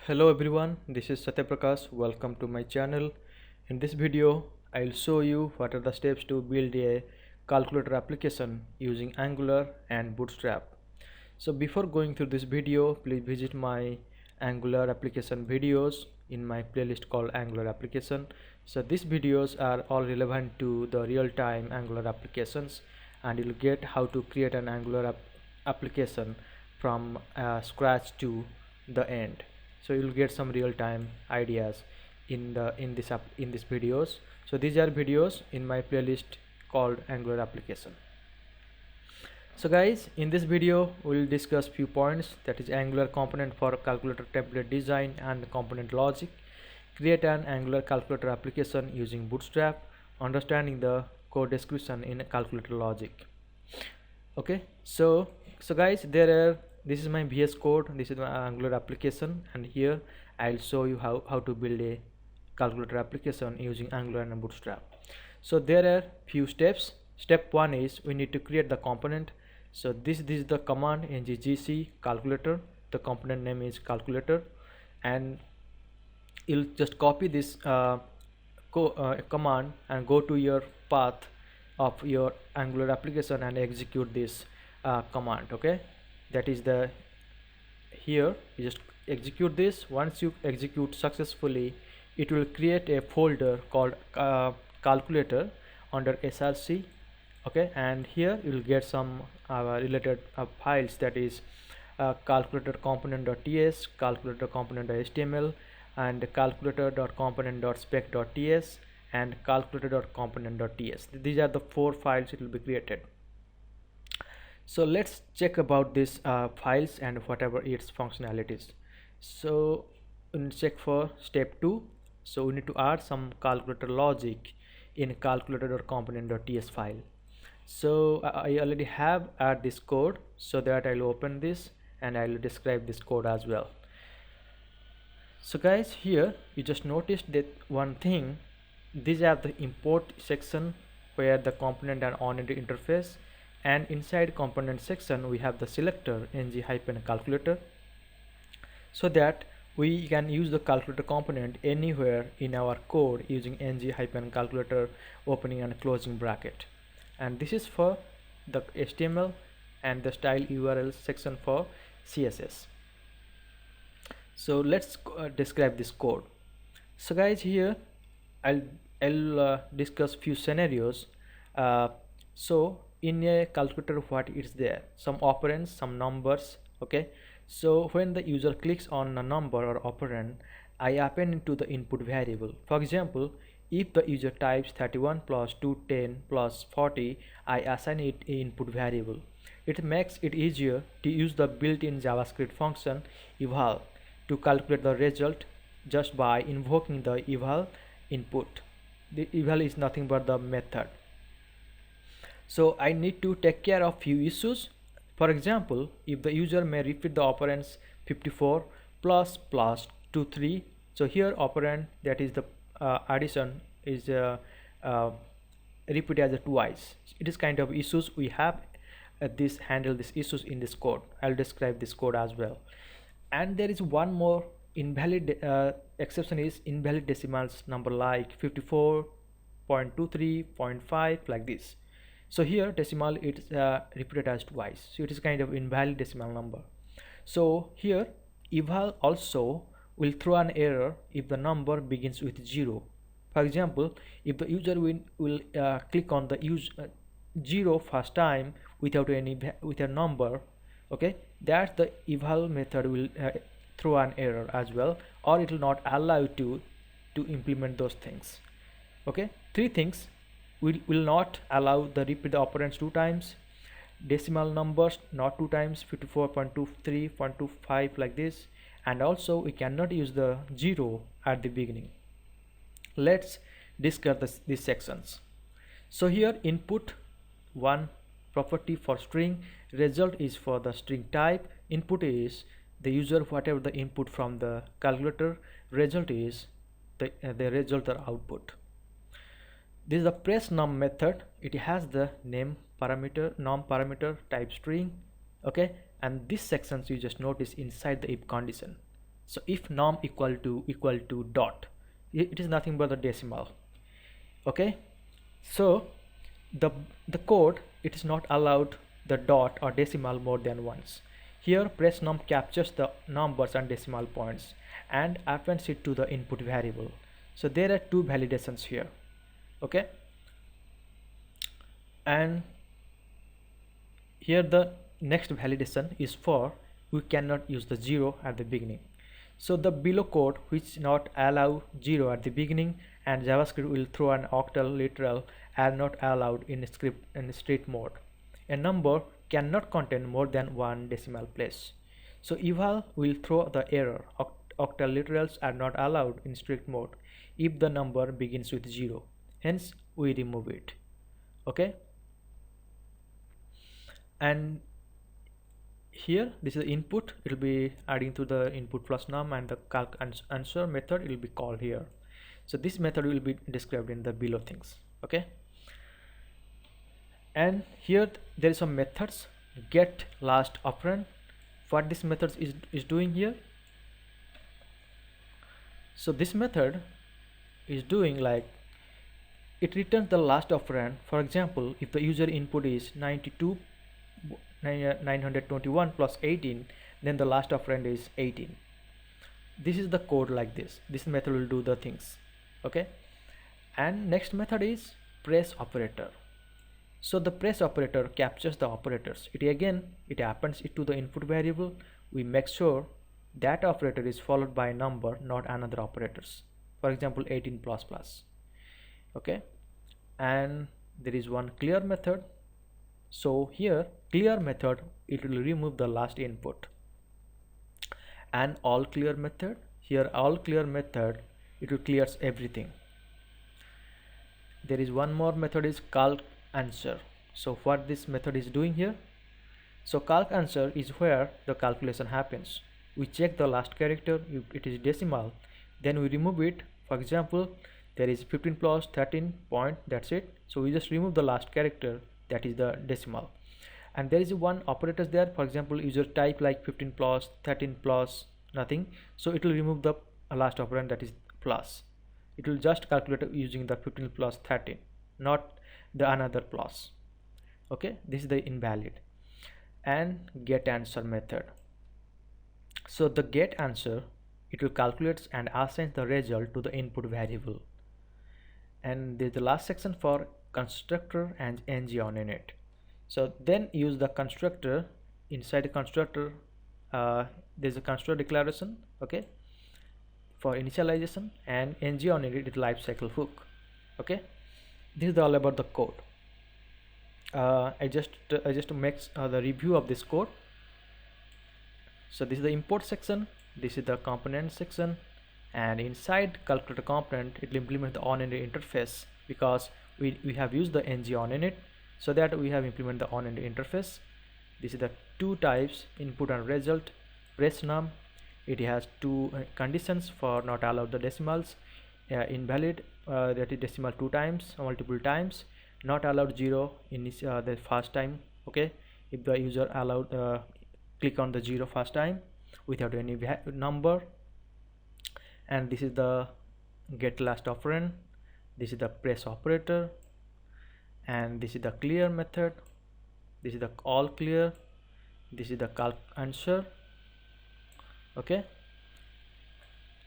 Hello everyone, this is Satyaprakash. Welcome to my channel. In this video, I'll show you what are the steps to build a calculator application using Angular and Bootstrap. So before going through this video, please visit my Angular application videos in my playlist called Angular application. So these videos are all relevant to the real-time Angular applications, and you'll get how to create an Angular application from scratch to the end. So you'll get some real-time ideas in this videos. So these are videos in my playlist called Angular application. So guys, in this video we'll discuss few points, that is Angular component for calculator template design and component logic, create an Angular calculator application using Bootstrap, understanding the code description in calculator logic. Okay, so guys, this is my VS Code, this is my Angular application, and here I'll show you how to build a calculator application using Angular and Bootstrap. So there are few steps. Step 1 is we need to create the component. So this is the command ngGC calculator. The component name is calculator, and you'll just copy this command and go to your path of your Angular application and execute this command. Okay, that is the here you just execute this. Once you execute successfully, it will create a folder called calculator under src. Okay, and here you will get some related files, that is calculator component.ts, calculator component.html, and calculator.component.spec.ts and calculator.component.ts. These are the 4 files it will be created. So let's check about these files and whatever its functionalities. So we'll check for step 2. So we need to add some calculator logic in calculator.component.ts file. So I already have add this code, so that I'll open this and I'll describe this code as well. So guys, here you just noticed that one thing, these are the import section where the component and on-end interface, and inside component section we have the selector ng-calculator, so that we can use the calculator component anywhere in our code using ng-calculator opening and closing bracket. And this is for the HTML and the style URL section for CSS. So let's describe this code. So guys, here I'll discuss few scenarios. So in a calculator, what is there? Some operands, some numbers. Okay, so when the user clicks on a number or operand, I append into the input variable. For example, if the user types 31 plus 210 plus 40, I assign it an input variable. It makes it easier to use the built-in JavaScript function eval to calculate the result just by invoking the eval input. The eval is nothing but the method. So I need to take care of few issues. For example, if the user may repeat the operands 54 plus 23, so here operand, that is the addition, is repeated as twice. It is kind of issues we have handle these issues in this code. I'll describe this code as well. And there is one more invalid exception, is invalid decimals number like 54.23.5 like this. So here decimal it's repeated as twice, so it is kind of invalid decimal number. So here eval also will throw an error if the number begins with 0. For example, if the user will click on the 0 first time without a number, okay, that the eval method will throw an error as well, or it will not allow you to implement those things. Okay, 3 things: will not allow the repeat the operands 2 times, decimal numbers not 2 times, 54.23.25 like this, and also we cannot use the 0 at the beginning. Let's discuss these sections. So here input 1 property for string, result is for the string type, input is the user whatever the input from the calculator, result is the result or output. This is the press num method. It has the num parameter type string. Okay, and this sections you just notice inside the if condition. So if num equal to dot, it is nothing but the decimal. Okay, so the the code, it is not allowed the dot or decimal more than once. Here press num captures the numbers and decimal points and appends it to the input variable. So there are two validations here. Okay, and here the next validation is for we cannot use the 0 at the beginning. So the below code which not allow 0 at the beginning, and JavaScript will throw an octal literal are not allowed in strict mode. A number cannot contain more than one decimal place. So eval will throw the error octal literals are not allowed in strict mode if the number begins with 0. Hence we remove it. Okay, and here this is the input. It will be adding to the input plus num, and the calc answer method will be called here. So this method will be described in the below things. Okay, and here there is some methods. Get last operand. What this method is doing here, so this method is doing like it returns the last operand. For example, if the user input is 921 plus 18, then the last operand is 18. This is the code like this. This method will do the things. Okay, and next method is press operator. So the press operator captures the operators. It appends it to the input variable. We make sure that operator is followed by a number, not another operators. For example, 18 plus plus. Okay, and there is one clear method. So here clear method, it will remove the last input. And all clear method, here all clear method, it will clears everything. There is one more method is calc answer. So what this method is doing here, so calc answer is where the calculation happens. We check the last character. If it is decimal, then we remove it. For example, there is 15 plus 13 point, that's it. So we just remove the last character, that is the decimal. And there is one operator there. For example, user type like 15 plus 13 plus nothing, so it will remove the last operand, that is plus. It will just calculate using the 15 plus 13, not the another plus. Okay, this is the invalid. And get answer method. So the get answer, it will calculate and assign the result to the input variable. And there's the last section for constructor and ng on init. So then use the constructor. Inside the constructor, there's a constructor declaration. Okay, for initialization, and ng on init is lifecycle hook. Okay, this is all about the code. I just make the review of this code. So this is the import section, this is the component section, and inside calculator component it will implement the onInit interface, because we have used the ng onInit, so that we have implemented the onInit interface. This is the two types, input and result. Press num, it has two conditions for not allowed the decimals. Invalid, that is decimal 2 times or multiple times. Not allowed 0 in the first time. Okay, if the user allowed click on the 0 first time without any number. And this is the get last operand. This is the press operator, and this is the clear method. This is the all clear. This is the calc answer. Okay,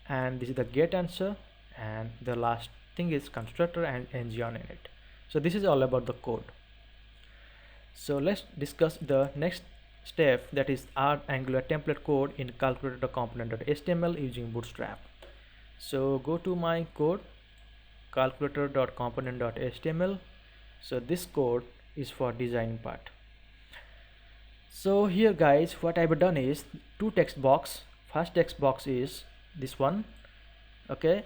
and this is the get answer, and the last thing is constructor and ng on init. So this is all about the code. So let's discuss the next step, that is add Angular template code in calculator.component.html using Bootstrap. So go to my code, calculator.component.html. So this code is for design part. So here guys, what I've done is two text box. First text box is this one. Okay,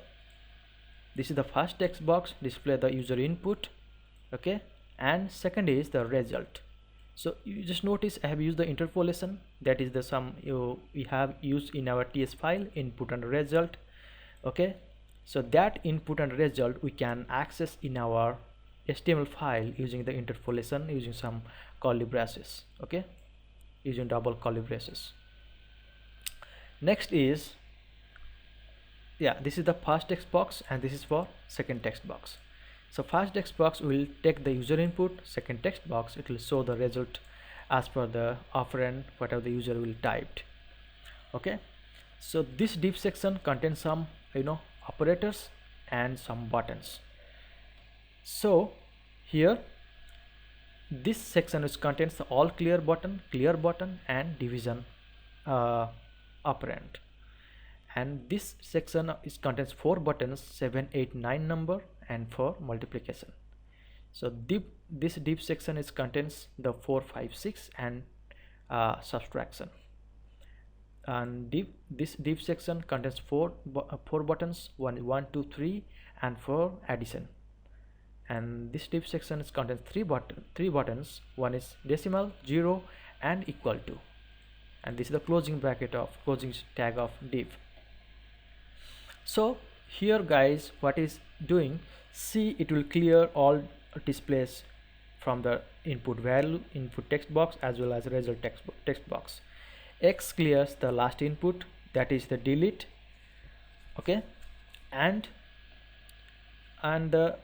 this is the first text box, display the user input. Okay, and second is the result. So you just notice I have used the interpolation, that is the sum we have used in our TS file, input and result. Okay, so that input and result we can access in our HTML file using the interpolation, using some curly braces. Okay, using double curly braces. Next is yeah, this is the first text box and this is for second text box. So first text box will take the user input, second text box it will show the result as per the operand whatever the user will typed. Okay, so this div section contains some operators and some buttons. So here this section which contains the all clear button and division operand, and this section is contains 4 buttons, 7 8 9 number, and for multiplication. So this div section is contains the 4 5 6 and subtraction, and this div section contains 4 buttons, 1 2 3 and for addition, and this div section is contains 3 buttons, one is decimal, 0 and equal to, and this is the closing tag of div. So here guys, what is doing, see, it will clear all displays from the input value, input text box as well as result text box. X clears the last input, that is the delete. Okay, and the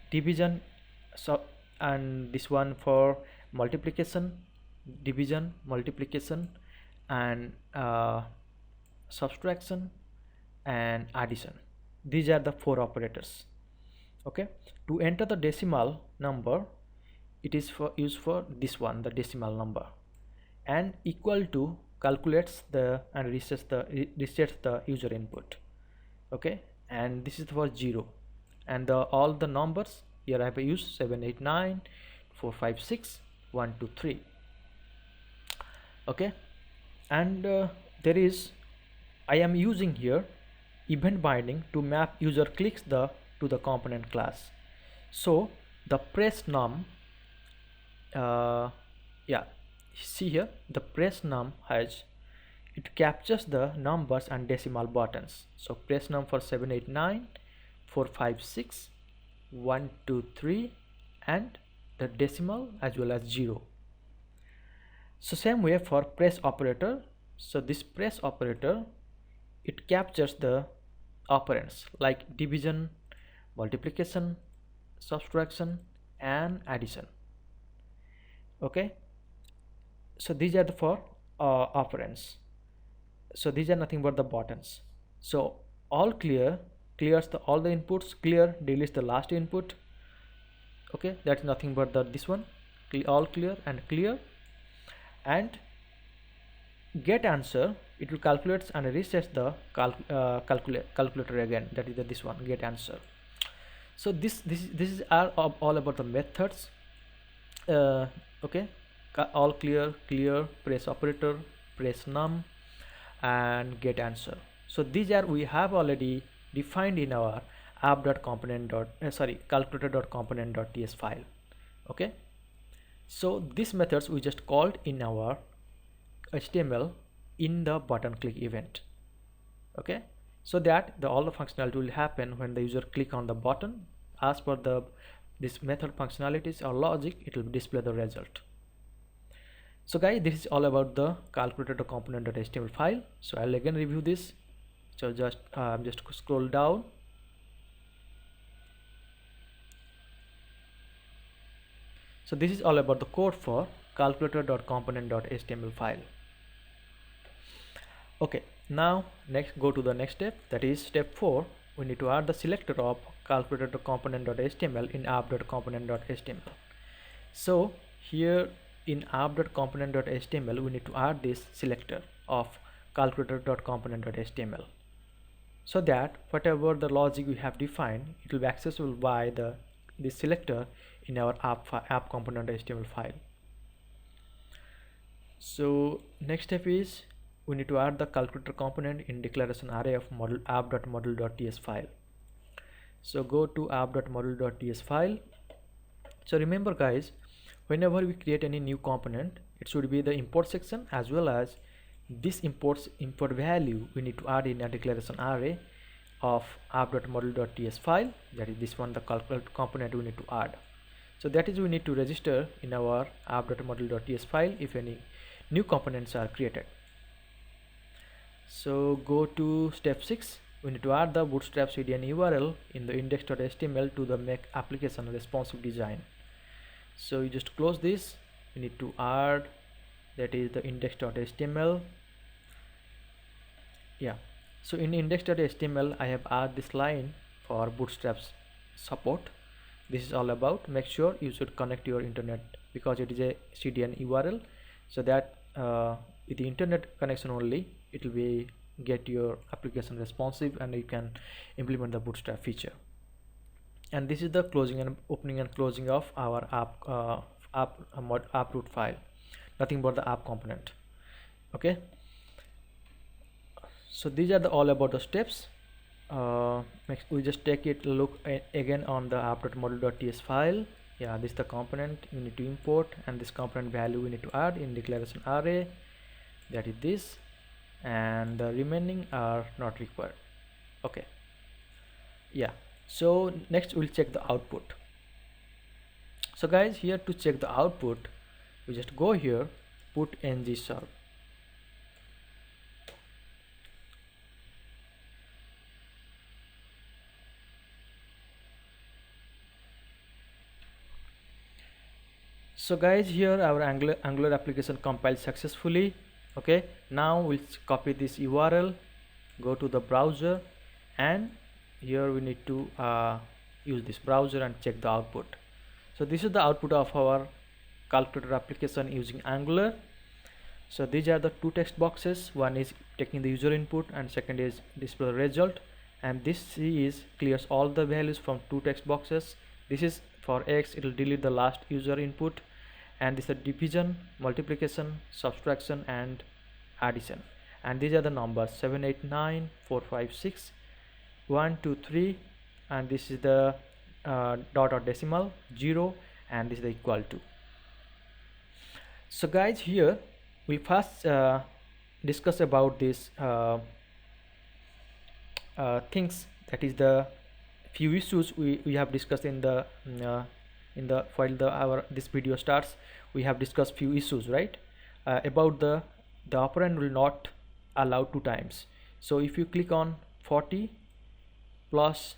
division, so and this one for multiplication, division, multiplication, and subtraction and addition. These are the 4 operators. Okay, to enter the decimal number, it is used for this one, the decimal number, and equal to calculates the and resets the user input. Okay, and this is for 0, and all the numbers here I have used 7 8 9 4 5 6 1 2 3. Okay, and there is, I am using here event binding to map user clicks to the component class. So the press num, yeah, see here the press num has, it captures the numbers and decimal buttons. So press num for 7 8 9 4 5 6 1 2 3 and the decimal as well as 0. So same way for press operator. So this press operator, it captures the operands like division, multiplication, subtraction and addition. Okay, so these are the 4 operands. So these are nothing but the buttons. So all clears all the inputs, clear deletes the last input. Okay, that's nothing but this one, all clear and clear, and get answer, it will calculate and resets the calculator again, that is this one, get answer. So this is all about the methods. Okay, all clear, press operator, press num and get answer. So these are we have already defined in our calculator.component.ts file. Okay, so these methods we just called in our HTML in the button click event. Okay, so that all the functionality will happen when the user click on the button. As per this method functionalities or logic, it will display the result. So guys, this is all about the calculator.component.html file. So I'll again review this. So just scroll down. So this is all about the code for calculator.component.html file. Okay, now go to the next step, that is step 4. We need to add the selector of calculator.component.html in app.component.html. So here in app.component.html we need to add this selector of calculator.component.html, so that whatever the logic we have defined, it will be accessible by this selector in our app component.html file. So next step is we need to add the calculator component in declaration array of app.module.ts file. So go to app.module.ts file. So remember guys, whenever we create any new component, it should be the import section as well as this import value we need to add in a declaration array of app.module.ts file, that is this one, the calculator component we need to add. So that is we need to register in our app.module.ts file if any new components are created. So go to step 6, we need to add the bootstrap CDN URL in the index.html to the make application responsive design. So you just close this, you need to add, that is the index.html. Yeah, so in index.html I have added this line for bootstrap's support. This is all about make sure you should connect your internet, because it is a CDN URL, so that with the internet connection only it will be get your application responsive and you can implement the bootstrap feature. And this is the closing and opening and closing of our app root file, nothing but the app component. Okay, so these are the all about the steps. Next we just take it look again on the app.module.ts file. Yeah, this is the component you need to import, and this component value we need to add in declaration array, that is this, and the remaining are not required. Okay, yeah, so next we'll check the output. So guys, here to check the output we just go here, put ng serve. So guys, here our Angular application compiled successfully. Okay, now we'll copy this URL, go to the browser, and here we need to use this browser and check the output. So this is the output of our calculator application using Angular. So these are the two text boxes, one is taking the user input and second is display result, and this C is clears all the values from two text boxes. This is for X, it will delete the last user input, and this is division, multiplication, subtraction and addition, and these are the numbers 7 8 9 4 5 6 1 2 3, and this is the dot or decimal 0, and this is the equal to. So guys, here we first discuss about this things, that is the few issues we have discussed in the while this video starts. We have discussed few issues, right? About the operand will not allow two times. So if you click on 40 plus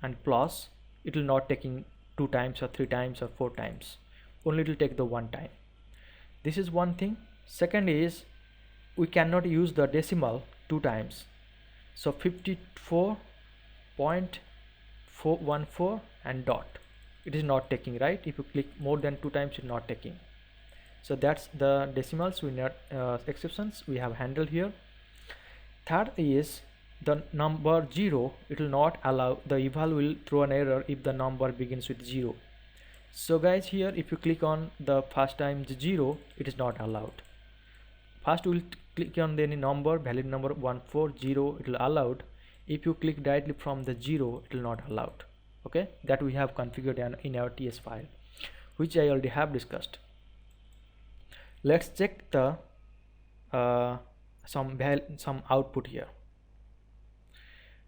and plus, it will not taking two times or three times or four times, only it will take the one time. This is one thing. Second is we cannot use the decimal two times. So 54.414 and dot, it is not taking, right? If you click more than two times, it's not taking. So that's the decimals, we need exceptions we have handled here. Third is the number 0, it will not allow, the eval will throw an error if the number begins with 0. So guys, here if you click on the first time 0, it is not allowed. First we will click on any number, valid number 140, it will allowed. If you click directly from the 0, it will not allowed. Okay, that we have configured in our TS file, which I already have discussed. Let's check the some output here.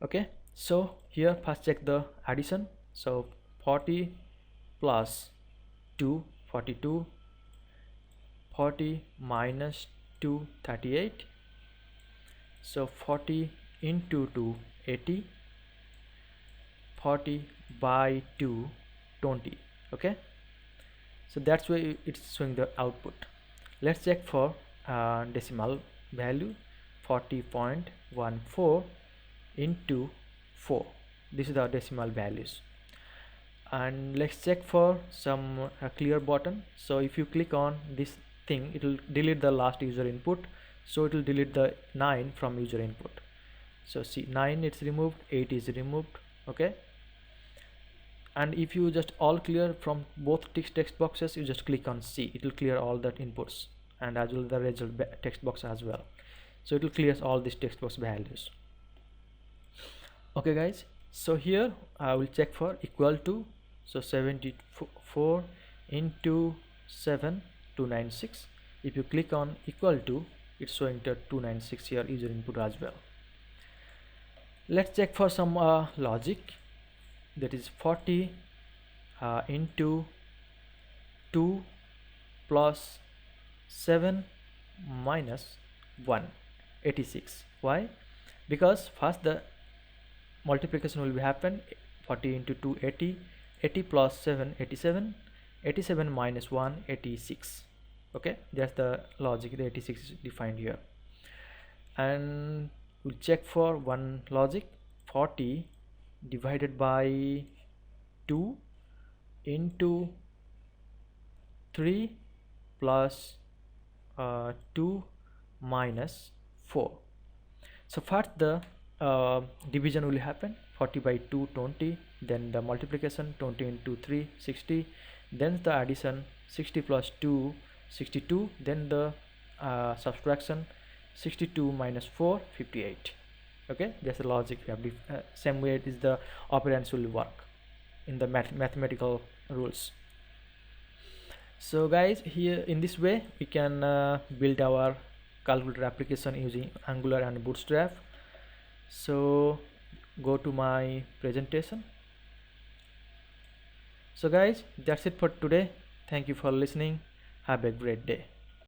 Okay, so here first check the addition. So 40 plus 2, 42, 40 minus 2, 38. So 40 into 2, 80, 40 by 2, 20. Okay, so that's why it's showing the output. Let's check for decimal value, 40.14 into 4. This is the decimal values. And let's check for some clear button. So if you click on this thing, it will delete the last user input, so it will delete the 9 from user input. So see, 9 it's removed, 8 is removed. Okay, and if you just all clear from both text boxes, you just click on C, it will clear all that inputs and as well the result text box as well. So it will clear all these text box values. Okay guys, so here I will check for equal to. So 74 into 7, 296. If you click on equal to, it's showing the 296 here user input as well. Let's check for some logic, that is 40 into 2 plus 7 minus 1, 86. Why? Because first the multiplication will be happen. 40 into 2 80, 80 plus 7 87, 87 minus 1 86. Okay, that's the logic. The 86 is defined here. And we'll check for one logic. 40 divided by 2 into 3 plus 2 minus 4. So first the division will happen. 40 by 2 20, then the multiplication 20 into 3 60, then the addition 60 plus 2 62, then the subtraction 62 minus 4 58. Okay, that's the logic we have. Same way it is the operands will work in the mathematical rules. So guys, here in this way we can build our calculator application using Angular and Bootstrap. So go to my presentation. So guys, that's it for today. Thank you for listening. Have a great day.